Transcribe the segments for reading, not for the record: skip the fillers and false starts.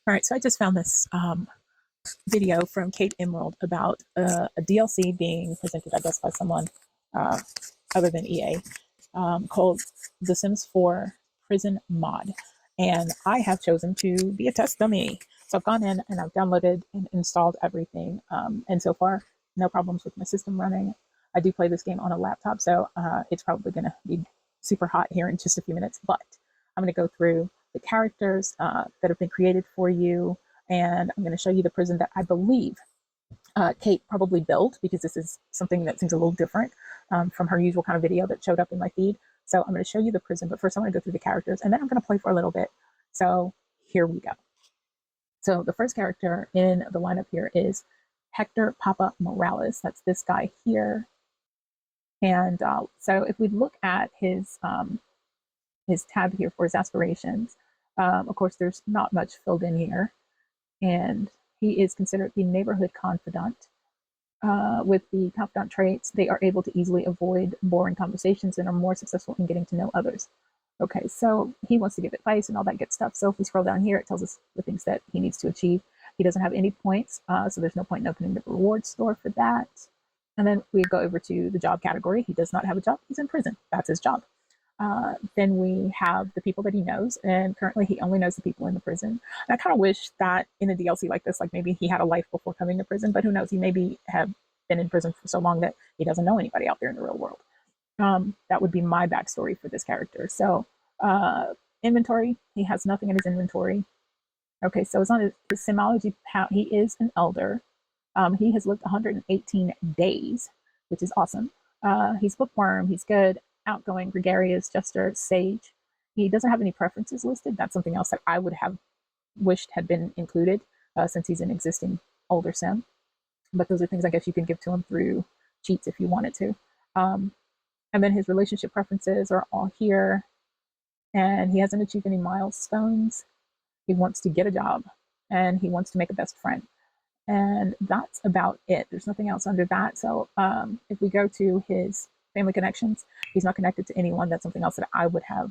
All right, so I just found this video from Kate Emerald about a DLC being presented, I guess, by someone uh, other than EA, called The Sims 4 Prison Mod. And I have chosen to be a test dummy. So I've gone in and I've downloaded and installed everything. And so far, no problems with my system running. I do play this game on a laptop, so it's probably going to be super hot here in just a few minutes. But I'm going to go through the characters that have been created for you, and I'm going to show you the prison that I believe Kate probably built, because this is something that seems a little different from her usual kind of video that showed up in my feed. So I'm going to show you the prison, but first I want to go through the characters, and then I'm going to play for a little bit. So here we go. So the first character in the lineup here is Hector Papa Morales. That's this guy here. And so if we look at his tab here for his aspirations, of course, there's not much filled in here. And he is considered the neighborhood confidant. With the confidant traits, they are able to easily avoid boring conversations and are more successful in getting to know others. Okay, so he wants to give advice and all that good stuff. So if we scroll down here, it tells us the things that he needs to achieve. He doesn't have any points, so there's no point in opening the reward store for that. And then we go over to the job category. He does not have a job. He's in prison. That's his job. Then we have the people that he knows, and currently he only knows the people in the prison. And I kind of wish that in a DLC like this, like maybe he had a life before coming to prison, but who knows? He maybe have been in prison for so long that he doesn't know anybody out there in the real world. That would be my backstory for this character. So, inventory, he has nothing in his inventory. Okay, so it's on his Simology. He is an elder. He has lived 118 days, which is awesome. He's bookworm. He's good, outgoing, gregarious, jester, sage. He doesn't have any preferences listed. That's something else that I would have wished had been included, since he's an existing older sim. But those are things I guess you can give to him through cheats if you wanted to. And then his relationship preferences are all here. And he hasn't achieved any milestones. He wants to get a job, and he wants to make a best friend. And that's about it. There's nothing else under that. So if we go to his family connections, he's not connected to anyone. That's something else that I would have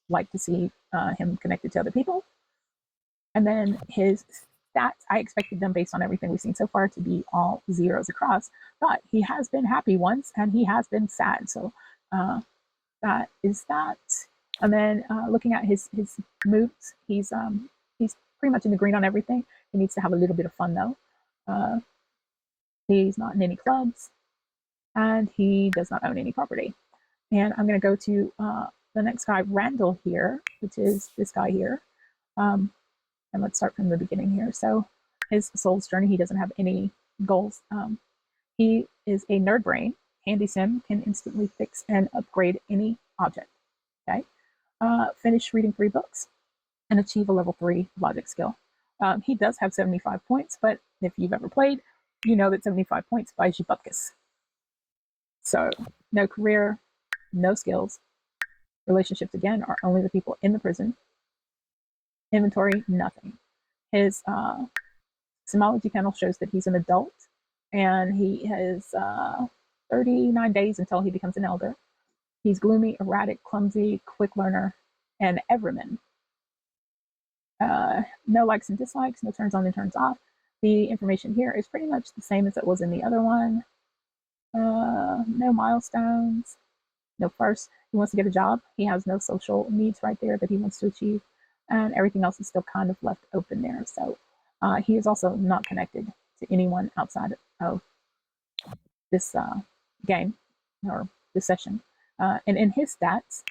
liked to see him connected to other people. And then his stats, I expected them, based on everything we've seen so far, to be all zeros across. But he has been happy once, and he has been sad. So that is that. And then looking at his moves, he's pretty much in the green on everything. He needs to have a little bit of fun though. He's not in any clubs, and he does not own any property. And I'm going to go to the next guy, Randall here, which is this guy here. And let's start from the beginning here. So his soul's journey, he doesn't have any goals. He is a nerd brain. Handy sim, can instantly fix and upgrade any object. Okay. Finish reading 3 books and achieve a level 3 logic skill. He does have 75 points, but if you've ever played, you know that 75 points buys you bupkis. So no career, no skills. Relationships, again, are only the people in the prison. Inventory, nothing. His Simology panel shows that he's an adult, and he has 39 days until he becomes an elder. He's gloomy, erratic, clumsy, quick learner, and everyman. No likes and dislikes, no turns on and turns off. The information here is pretty much the same as it was in the other one. No milestones, no first. He wants to get a job. He has no social needs right there that he wants to achieve. And everything else is still kind of left open there. So he is also not connected to anyone outside of this game or this session. And in his stats,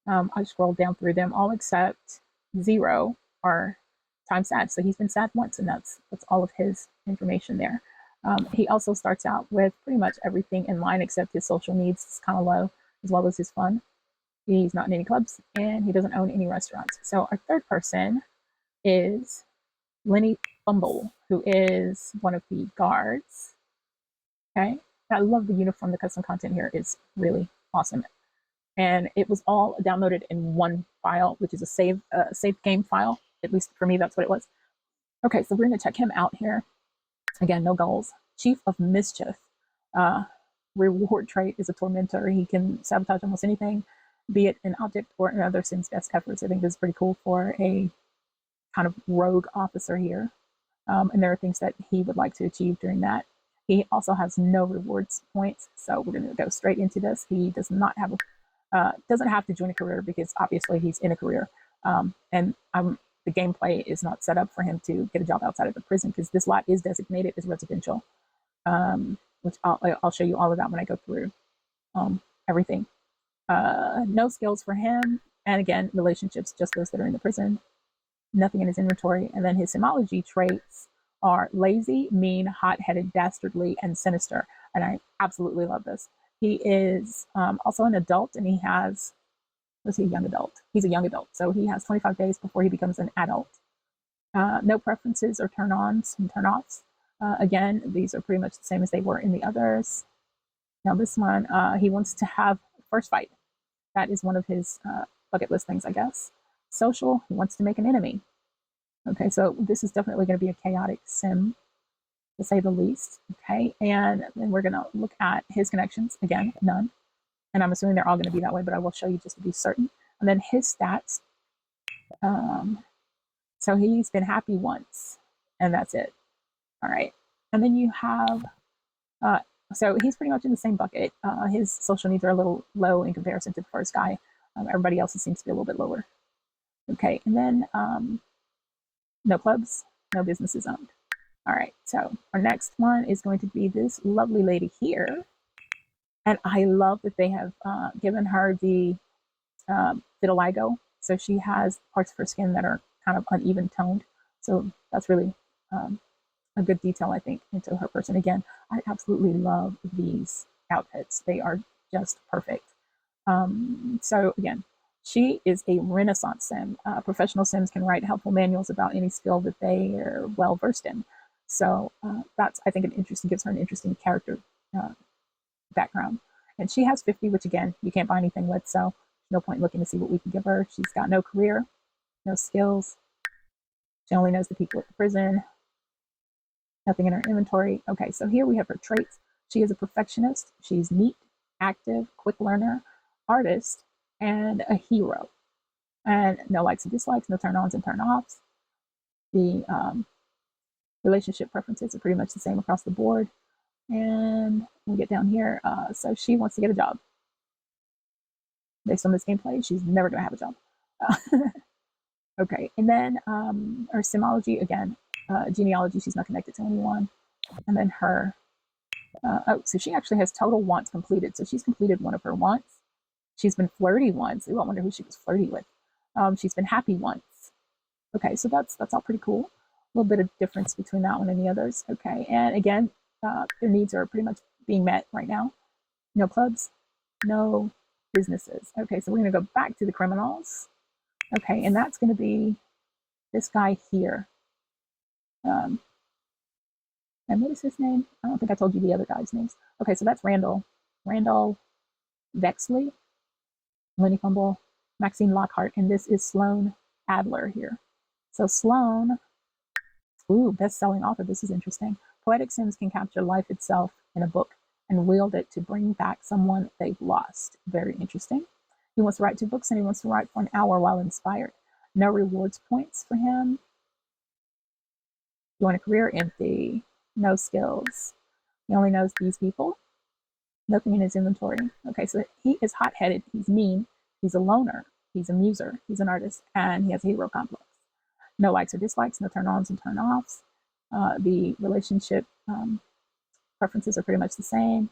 I scrolled down through them all except 0 are time sad. So he's been sad once, and that's all of his information there. He also starts out with pretty much everything in line except his social needs is kind of low, as well as his fun. He's not in any clubs, and he doesn't own any restaurants. So our third person is Lenny Bumble, who is one of the guards. Okay, I love the uniform. The custom content here is really awesome, and it was all downloaded in one file, which is a save game file. At least for me, that's what it was. Okay, so we're going to check him out here. Again, no goals. Chief of Mischief. Reward trait is a tormentor. He can sabotage almost anything, be it an object or another sim's best efforts. I think this is pretty cool for a kind of rogue officer here. And there are things that he would like to achieve during that. He also has no rewards points, so we're going to go straight into this. He does not have doesn't have to join a career because obviously he's in a career, and the gameplay is not set up for him to get a job outside of the prison because this lot is designated as residential, which I'll show you all of that when I go through everything. No skills for him, and again, relationships, just those that are in the prison. Nothing in his inventory. And then his simology traits are lazy, mean, hot-headed, dastardly, and sinister. And I absolutely love this. He is also an adult, and he has, was he a young adult? He's a young adult, so he has 25 days before he becomes an adult. No preferences or turn-ons and turn-offs. Again, these are pretty much the same as they were in the others. Now this one, he wants to have first fight. That is one of his bucket list things, I guess. Social, he wants to make an enemy. Okay, so this is definitely going to be a chaotic sim, to say the least. Okay, and then we're going to look at his connections. Again, none. And I'm assuming they're all going to be that way, but I will show you just to be certain. And then his stats. So he's been happy once, and that's it. All right. And then you have, so he's pretty much in the same bucket. His social needs are a little low in comparison to the first guy. Everybody else seems to be a little bit lower. Okay, and then no clubs, no businesses owned. All right, so our next one is going to be this lovely lady here. And I love that they have given her the vitiligo. So she has parts of her skin that are kind of uneven toned. So that's really a good detail, I think, into her person. Again, I absolutely love these outfits. They are just perfect. So again, she is a Renaissance sim. Professional sims can write helpful manuals about any skill that they are well versed in. So that's, I think, an interesting, gives her an interesting character background. And she has 50, which again, you can't buy anything with, so no point looking to see what we can give her. She's got no career, no skills. She only knows the people at the prison. Nothing in her inventory. Okay, so here we have her traits. She is a perfectionist. She's neat, active, quick learner, artist, and a hero. And no likes and dislikes, no turn-ons and turn-offs. The relationship preferences are pretty much the same across the board. And we get down here. So she wants to get a job. Based on this gameplay, she's never going to have a job. Okay, and then her simology, again, genealogy, she's not connected to anyone. And then her, so she actually has total wants completed. So she's completed one of her wants. She's been flirty once. Ooh, I wonder who she was flirty with. She's been happy once. Okay, so that's all pretty cool. A little bit of difference between that one and the others. Okay, and again, their needs are pretty much being met right now. No clubs, no businesses. Okay, so we're going to go back to the criminals. Okay, and that's going to be this guy here. And what is his name? I don't think I told you the other guy's names. Okay, so that's Randall. Randall Vexley, Lenny Fumble, Maxine Lockhart, and this is Sloan Adler here. So Sloan, ooh, best-selling author. This is interesting. Poetic Sims can capture life itself in a book and wield it to bring back someone they've lost. Very interesting. He wants to write 2 books, and he wants to write for an hour while inspired. No rewards points for him. You want a career? Empty. No skills. He only knows these people. Nothing in his inventory. Okay, so he is hot-headed. He's mean. He's a loner. He's a muser. He's an artist. And he has a hero complex. No likes or dislikes. No turn-ons and turn-offs. The relationship preferences are pretty much the same.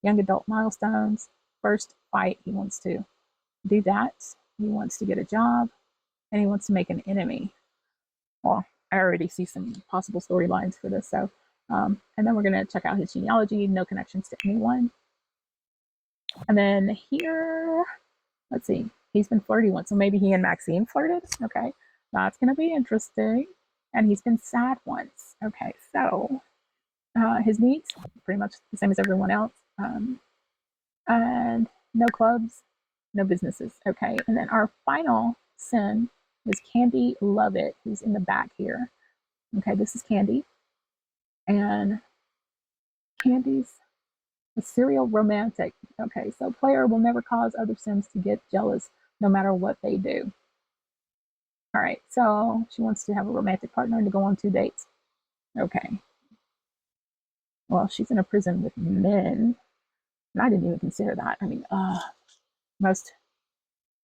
Young adult milestones. First fight, he wants to do that. He wants to get a job. And he wants to make an enemy. Well, I already see some possible storylines for this. So, and then we're going to check out his genealogy. No connections to anyone. And then here, let's see. He's been flirty once, so maybe he and Maxine flirted. Okay, that's going to be interesting. And he's been sad once. Okay, so his needs, pretty much the same as everyone else. And no clubs, no businesses. Okay, and then our final sin is Candy Lovett, who's in the back here. Okay, this is Candy. And Candy's a serial romantic. Okay, so player will never cause other Sims to get jealous no matter what they do. All right, so she wants to have a romantic partner and to go on 2 dates. Okay. Well, she's in a prison with men, and I didn't even consider that. I mean, most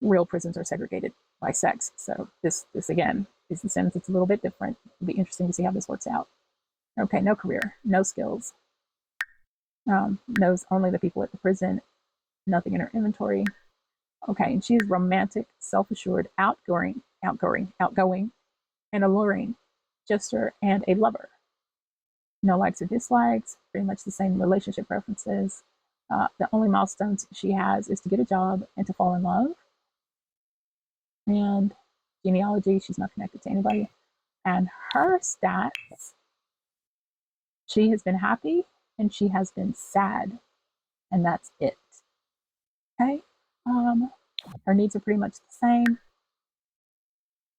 real prisons are segregated by sex, so this again is The Sims. It's a little bit different. It'll be interesting to see how this works out. Okay, no career, no skills, knows only the people at the prison, nothing in her inventory. Okay, and she is romantic, self-assured, outgoing, and alluring, jester, and a lover. No likes or dislikes, pretty much the same relationship preferences. The only milestones she has is to get a job and to fall in love. And genealogy, she's not connected to anybody. And her stats, she has been happy and she has been sad, and that's it. Okay. Her needs are pretty much the same.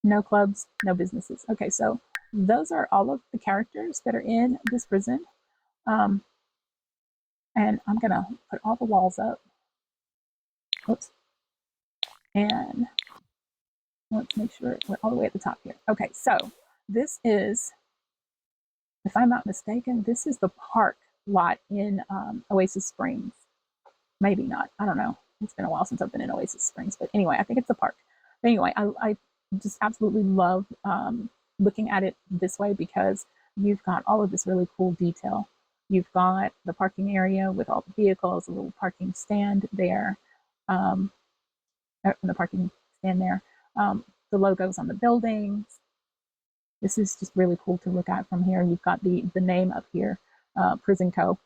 No clubs, no businesses. Okay, so those are all of the characters that are in this prison. Um, and I'm gonna put all the walls up. Oops. And let's make sure we're all the way at the top here. Okay, so this is, if I'm not mistaken, this is the park lot in Oasis Springs. Maybe not. I don't know. It's been a while since I've been in Oasis Springs, but anyway, I think it's the park. But anyway, I just absolutely love looking at it this way because you've got all of this really cool detail. You've got the parking area with all the vehicles, a little parking stand there, the parking stand there, the logos on the buildings. This is just really cool to look at from here. You've got the name up here, Prison Co.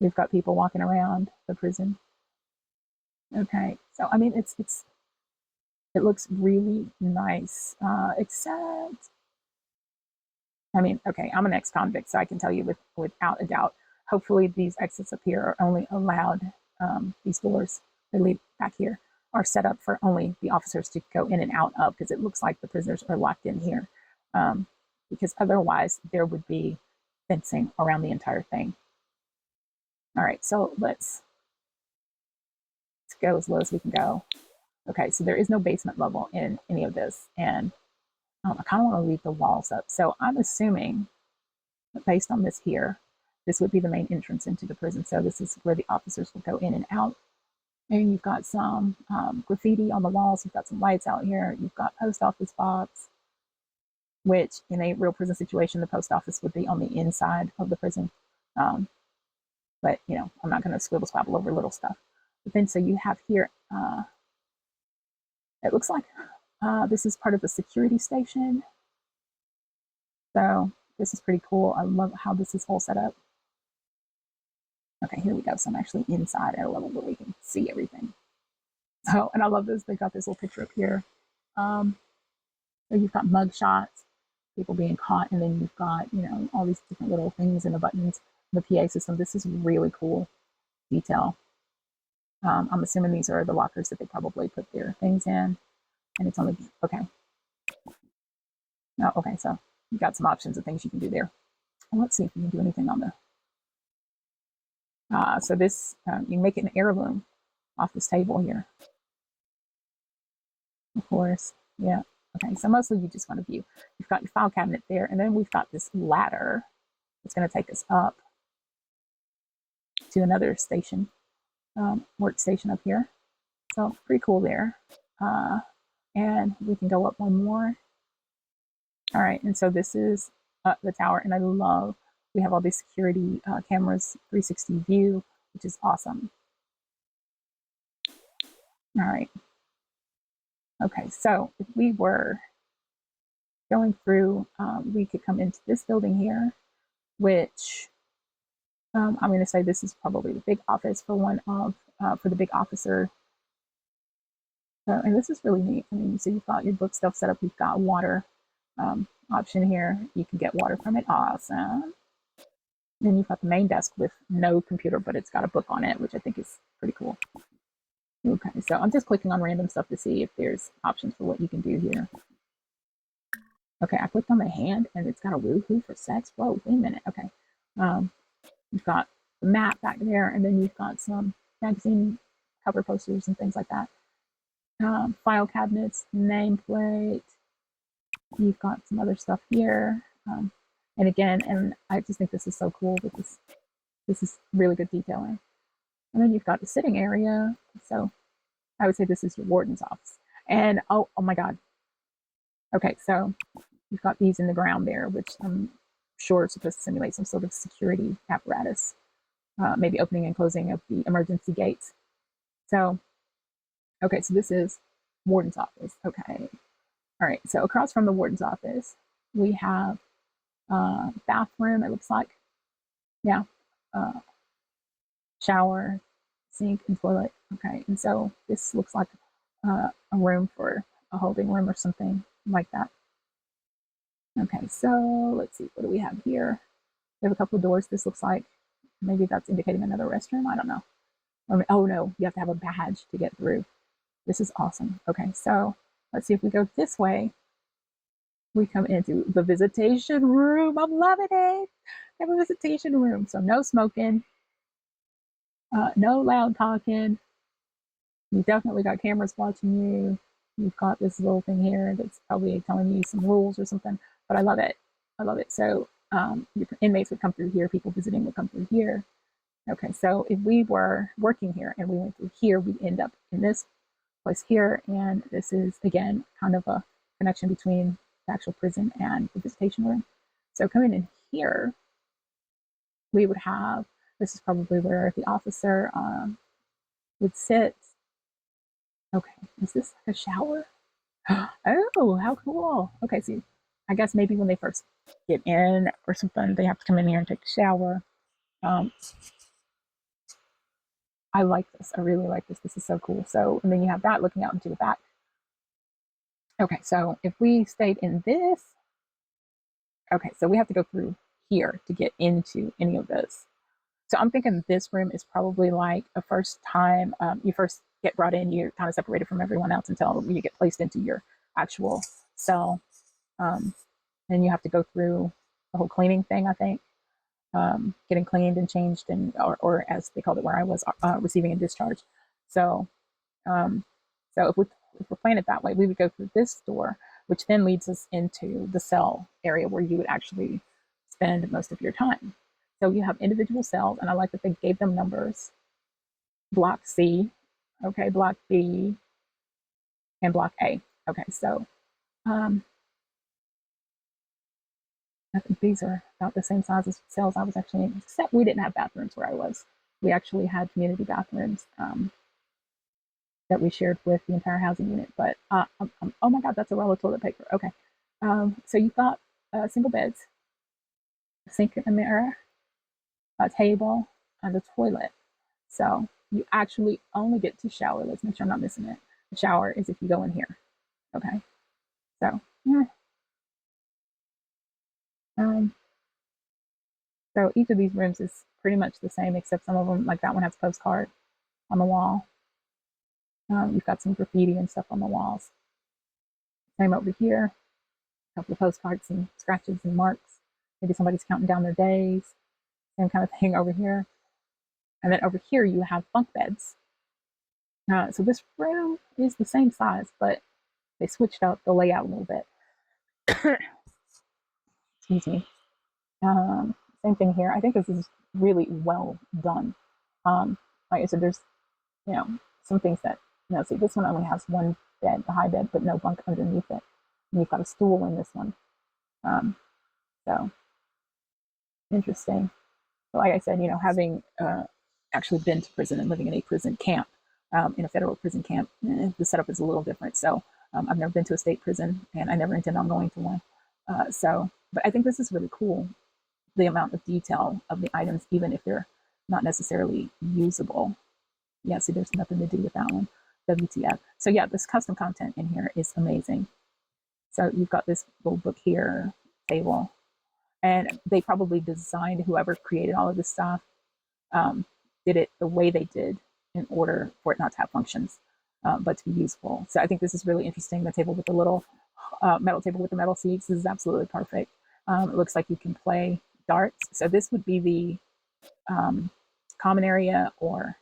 We've got people walking around the prison. Okay, so I mean, it looks really nice, except, I mean, okay, I'm an ex-convict, so I can tell you without a doubt, hopefully these exits up here are only allowed, these doors that lead back here are set up for only the officers to go in and out of, because it looks like the prisoners are locked in here. Because otherwise there would be fencing around the entire thing. All right, so let's go as low as we can go. Okay, so there is no basement level in any of this, and I kind of want to leave the walls up. So I'm assuming, based on this here, this would be the main entrance into the prison. So this is where the officers will go in and out. And you've got some graffiti on the walls. You've got some lights out here. You've got post office box, which in a real prison situation, the post office would be on the inside of the prison. But, you know, I'm not going to squibble squabble over little stuff. But then, so you have here, it looks like this is part of the security station. So this is pretty cool. I love how this is all set up. Okay, here we go. So I'm actually inside at a level where we can see everything. So, and I love this. They got this little picture up here. So you've got mug shots, people being caught, and then you've got, you know, all these different little things and the buttons, the PA system. This is really cool detail. I'm assuming these are the lockers that they probably put their things in, and it's only, okay. Oh, okay, so you've got some options of things you can do there. And let's see if we can do anything on the, so this, you can make it an heirloom off this table here. Of course, yeah. Okay, so mostly you just want to view. You've got your file cabinet there, and then we've got this ladder that's going to take us up to another station, workstation up here. So pretty cool there. And we can go up one more. All right, and so this is the tower, and I love, we have all these security cameras, 360 view, which is awesome. All right. Okay, so if we were going through, we could come into this building here, which I'm going to say this is probably the big office for one of, for the big officer. So, and this is really neat. I mean, so you've got your book stuff set up, you've got water option here. You can get water from it. Awesome. Then you've got the main desk with no computer, but it's got a book on it, which I think is pretty cool. Okay, so I'm just clicking on random stuff to see if there's options for what you can do here. Okay, I clicked on the hand and it's got a woohoo for sex. Whoa, wait a minute. Okay. You've got the map back there, and then you've got some magazine cover posters and things like that. file cabinets, nameplate. You've got some other stuff here. And again, and I just think this is so cool because this is really good detailing. And then you've got the sitting area. So I would say this is your warden's office. And oh my God. Okay, so you've got these in the ground there, which I'm sure is supposed to simulate some sort of security apparatus, maybe opening and closing of the emergency gates. So, okay, so this is warden's office. Okay, all right. So across from the warden's office, we have a bathroom. It looks like, yeah, uh, shower, sink, and toilet. Okay, and so this looks like a room for a holding room or something like that. Okay, so let's see, what do we have here? We have a couple of doors. This looks like maybe that's indicating another restroom. I don't know. Oh no, you have to have a badge to get through. This is awesome. Okay, so let's see if we go this way. We come into the visitation room. I'm loving it. We have a visitation room, so no smoking, no loud talking. You definitely got cameras watching you. You've got this little thing here that's probably telling you some rules or something, but I love it. I love it. So your inmates would come through here, people visiting would come through here. Okay, so if we were working here and we went through here, we'd end up in this place here, and this is, again, kind of a connection between the actual prison and the visitation room. So coming in here, we would have, this is probably where the officer would sit. Okay, is this like a shower? Oh, how cool. Okay, so I guess maybe when they first get in or something, they have to come in here and take a shower. Um, I like this. I really like this. This is so cool. So, and then you have that looking out into the back. Okay, so if we stayed in this, okay, so we have to go through here to get into any of this. So I'm thinking this room is probably like a first time you first get brought in, you're kind of separated from everyone else until you get placed into your actual cell. And you have to go through the whole cleaning thing, I think, getting cleaned and changed, and or as they called it where I was, receiving a discharge. So, um, so if we're playing it that way, we would go through this door, which then leads us into the cell area where you would actually spend most of your time. So you have individual cells, and I like that they gave them numbers. Block C, okay, Block B, and Block A. Okay, so I think these are about the same size as cells I was actually in, except we didn't have bathrooms where I was. We actually had community bathrooms that we shared with the entire housing unit. But oh my God, that's a roll of toilet paper. Okay, so you've got single beds, a sink and a mirror, a table, and a toilet. So you actually only get to shower. Let's make sure I'm not missing it. The shower is if you go in here. Okay, so yeah. Um, so each of these rooms is pretty much the same, except some of them, like that one, has a postcard on the wall. You've got some graffiti and stuff on the walls. Same over here, a couple of postcards and scratches and marks. Maybe somebody's counting down their days. Same kind of thing over here. And then over here, you have bunk beds. So this room is the same size, but they switched out the layout a little bit. Excuse me. Same thing here. I think this is really well done. Like I said, there's, some things that, see, this one only has one bed, the high bed, but no bunk underneath it. And you've got a stool in this one. So interesting. But like I said, having actually been to prison and living in a prison camp, in a federal prison camp, the setup is a little different. So I've never been to a state prison, and I never intend on going to one. But I think this is really cool, the amount of detail of the items, even if they're not necessarily usable. Yeah, see, there's nothing to do with that one. WTF. So yeah, this custom content in here is amazing. So you've got this little book here, table, and they probably designed, whoever created all of this stuff, did it the way they did in order for it not to have functions, but to be useful. So I think this is really interesting. The table with the little metal table with the metal seats, this is absolutely perfect. It looks like you can play darts. So this would be the common area, or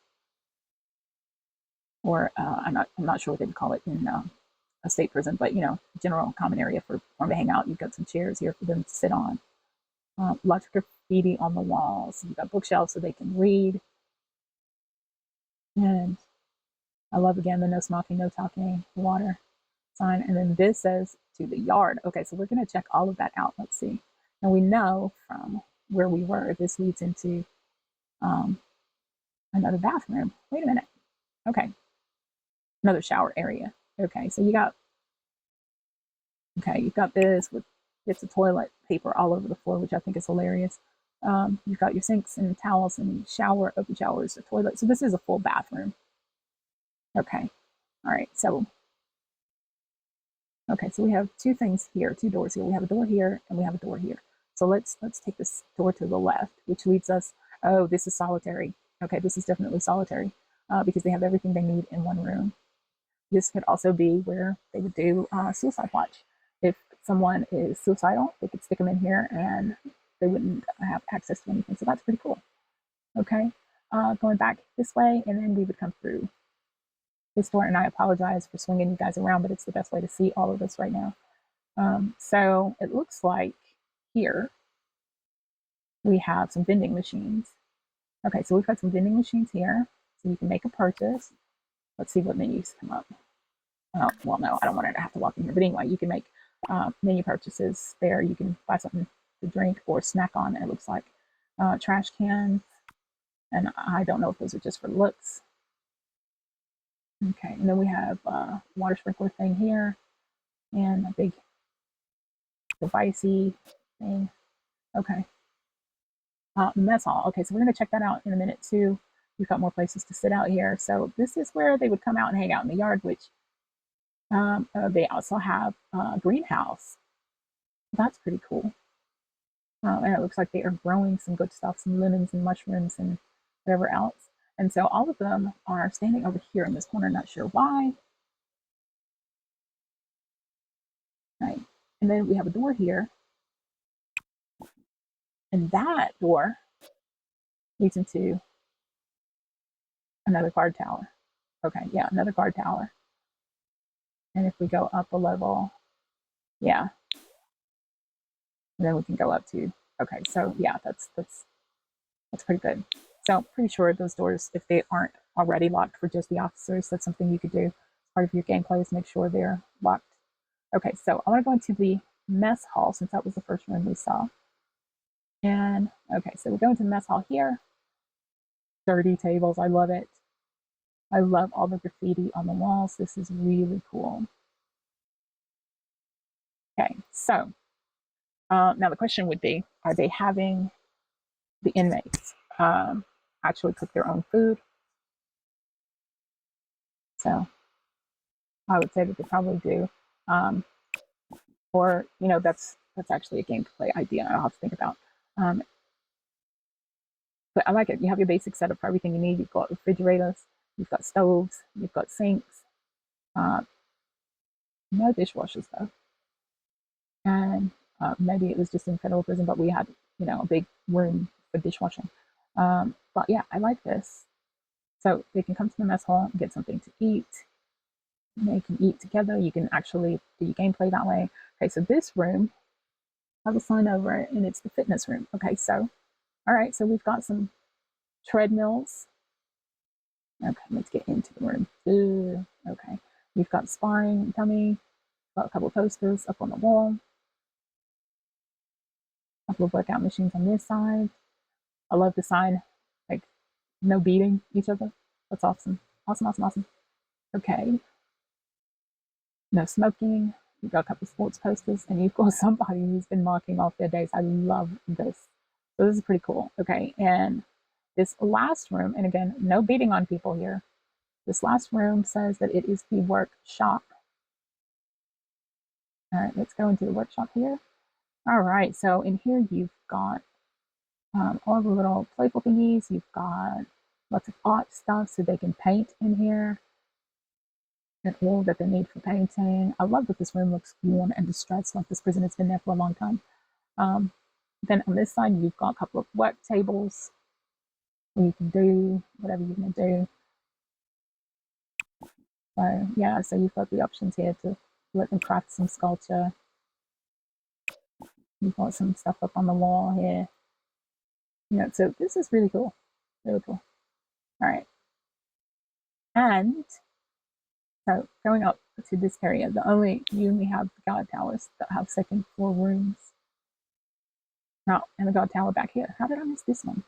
or I'm not sure what they'd call it in a state prison, but general common area for them to hang out. You've got some chairs here for them to sit on. Lots of graffiti on the walls. You've got bookshelves so they can read. And I love, again, the no smoking, no talking, water sign. And then this says to the yard. Okay, so we're going to check all of that out. Let's see. And we know from where we were, this leads into another bathroom. Wait a minute. Okay, another shower area. Okay, so you've got this with bits of toilet paper all over the floor, which I think is hilarious. You've got your sinks and towels and shower, open showers, a toilet. So this is a full bathroom. Okay, all right. So we have two things here, two doors here. We have a door here and we have a door here. So let's take this door to the left, which leads us. Oh, this is solitary. Okay, this is definitely solitary because they have everything they need in one room. This could also be where they would do suicide watch. If someone is suicidal, they could stick them in here and they wouldn't have access to anything. So that's pretty cool. Okay, going back this way, and then we would come through this door. And I apologize for swinging you guys around, but it's the best way to see all of this right now. So it looks like here we have some vending machines. Okay, so we've got some vending machines here, so you can make a purchase. Let's see what menus come up. Oh, well, no, I don't want to have to walk in here. But anyway, you can make menu purchases there. You can buy something to drink or snack on, it looks like. Trash cans. And I don't know if those are just for looks. Okay, and then we have a water sprinkler thing here. And a big devicey thing. Okay. Mess hall. Okay, so we're going to check that out in a minute, too. We've got more places to sit out here. So this is where they would come out and hang out in the yard, which they also have a greenhouse. That's pretty cool. And it looks like they are growing some good stuff, some lemons and mushrooms and whatever else. And so all of them are standing over here in this corner, not sure why. Right. And then we have a door here. And that door leads into another guard tower. Okay, yeah, another guard tower. And if we go up a level, yeah. And then we can go up to, okay, so yeah, that's pretty good. So pretty sure those doors, if they aren't already locked for just the officers, that's something you could do as part of your gameplay, is make sure they're locked. Okay, so I want to go into the mess hall since that was the first room we saw. And okay, so we go into the mess hall here. Dirty tables, I love it. I love all the graffiti on the walls. This is really cool. Okay, so now the question would be, are they having the inmates actually cook their own food? So I would say that they probably do. Or, that's actually a gameplay idea I'll have to think about. But I like it. You have your basic setup for everything you need. You've got refrigerators, you've got stoves, you've got sinks, uh, no dishwashers though. And maybe it was just in federal prison, but we had, a big room for dishwashing. But yeah, I like this. So they can come to the mess hall and get something to eat. They can eat together. You can actually do your gameplay that way. Okay, so this room has a sign over it, and it's the fitness room. Okay, so, all right, so we've got some treadmills. Okay, let's get into the room. Okay, we've got sparring dummy, got a couple of posters up on the wall, a couple of workout machines on this side. I love the sign, like no beating each other. That's awesome. Awesome, awesome, awesome. Okay, no smoking. You've got a couple of sports posters, and you've got somebody who's been marking off their days. I love this. So this is pretty cool. Okay, and this last room, and again, no beating on people here. This last room says that it is the workshop. All right, let's go into the workshop here. All right, so in here you've got all the little playful thingies. You've got lots of art stuff so they can paint in here. And all that they need for painting. I love that this room looks worn and distressed, like this prison has been there for a long time. Then on this side, you've got a couple of work tables where you can do whatever you want to do. So yeah, so you've got the options here to let them craft some sculpture. You've got some stuff up on the wall here. You know, so this is really cool. Really cool. All right. And so going up to this area, you only have the guard towers that have second floor rooms. Oh, and the guard tower back here. How did I miss this one?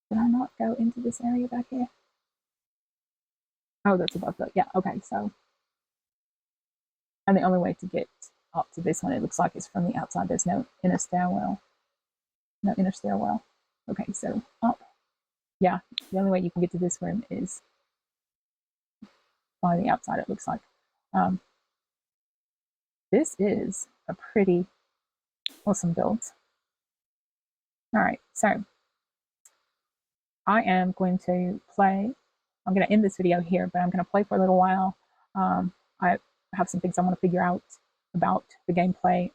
Did I not go into this area back here? Oh, that's above the, yeah, okay, so. And the only way to get up to this one, it looks like, is from the outside. There's no inner stairwell. No inner stairwell. Okay, so up. Yeah, the only way you can get to this room is by the outside, it looks like. This is a pretty awesome build. All right, so I am going to play. I'm going to end this video here, but I'm going to play for a little while. I have some things I want to figure out about the gameplay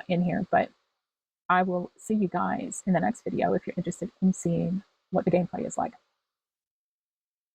in here, but I will see you guys in the next video if you're interested in seeing what the gameplay is like.